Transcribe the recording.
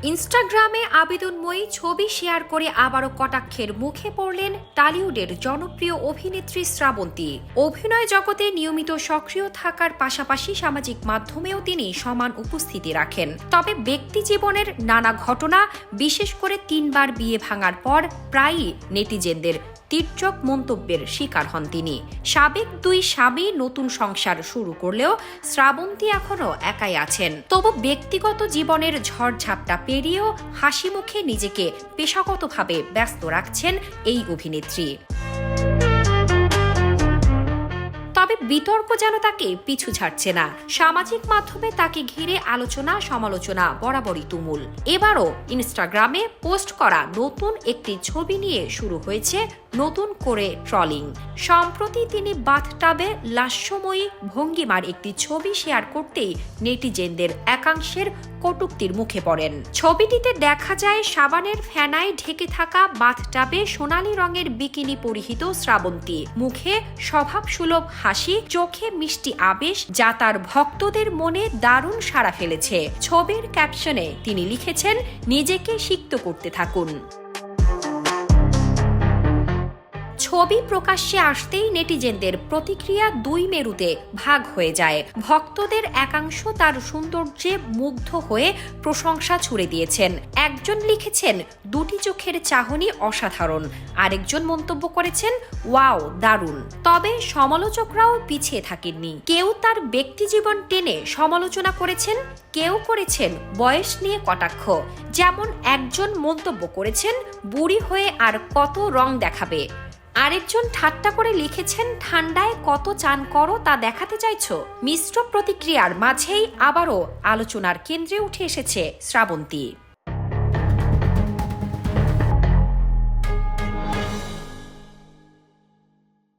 ইনস্টাগ্রামে আবেদনময়ী ছবি শেয়ার করে আবারও কটাক্ষের মুখে পড়লেন টলিউডের জনপ্রিয় অভিনেত্রী শ্রাবন্তী। অভিনয় জগতে নিয়মিত সক্রিয় থাকার পাশাপাশি সামাজিক মাধ্যমেও তিনি সমান উপস্থিতি রাখেন। তবে ব্যক্তি জীবনের নানা ঘটনা, বিশেষ করে 3 বার বিয়ে ভাঙার পর প্রায়ই নেটিজেনদের তীর্যক মন্তব্যের শিকার হন তিনি। সাবেক 2 স্বামী নতুন সংসার শুরু করলেও শ্রাবন্তী এখনও একাই আছেন। তবু ব্যক্তিগত জীবনের ঝড়ঝাপটা পেরিয়েও হাসি মুখে নিজেকে পেশাগতভাবে ব্যস্ত রাখছেন এই অভিনেত্রী। তবে বিতর্ক যেন তাকে পিছু ছাড়ছে না। সামাজিক মাধ্যমে তাকে ঘিরে আলোচনা সমালোচনা বরাবরই তুমুল। এবারও ইনস্টাগ্রামে পোস্ট করা নতুন একটি ছবি নিয়ে শুরু হয়েছে নতুন করে ট্রলিং। সম্প্রতি তিনি বাথটাবে লাস্যময়ী ভঙ্গিমার একটি ছবি শেয়ার করতেই নেটিজেনদের একাংশের কটূক্তির মুখে পড়েন। ছবিটিতে দেখা যায় সাবানের ফেনায় ঢেকে থাকা বাথটাবে সোনালী রঙের বিকিনি পরিহিত শ্রাবন্তী, মুখে স্বভাবসুলভ হাসি, চোখে মিষ্টি আবেশ, যা তার ভক্তদের মনে দারুণ সাড়া ফেলেছে। ছবির ক্যাপশনে তিনি লিখেছেন, নিজেকে সিক্ত করতে থাকুন। ছবি প্রকাশ্যে আসতেই নেটিজেনদের প্রতিক্রিয়া 2 মেরুতে ভাগ হয়ে যায়। ভক্তদের একাংশ তার সৌন্দর্যে মুগ্ধ হয়ে প্রশংসা ছুড়ে দিয়েছেন। একজন লিখেছেন, 2টি চোখের চাহনি অসাধারণ। আরেকজন মন্তব্য করেছেন, ওয়াও দারুণ। তবে সমালোচকরাও পিছিয়ে থাকেননি। কেউ তার ব্যক্তিজীবন টেনে সমালোচনা করেছেন, কেউ করেছেন বয়স নিয়ে কটাক্ষ। যেমন একজন মন্তব্য করেছেন, বুড়ি হয়ে আর কত রং দেখাবে। আরেকজন ঠাট্টা করে লিখেছেন, ঠান্ডায় কত চান করো তা দেখাতে চাইছো। মিশ্র প্রতিক্রিয়ার মাঝেই আবারও আলোচনার কেন্দ্রে উঠে এসেছে শ্রাবন্তী।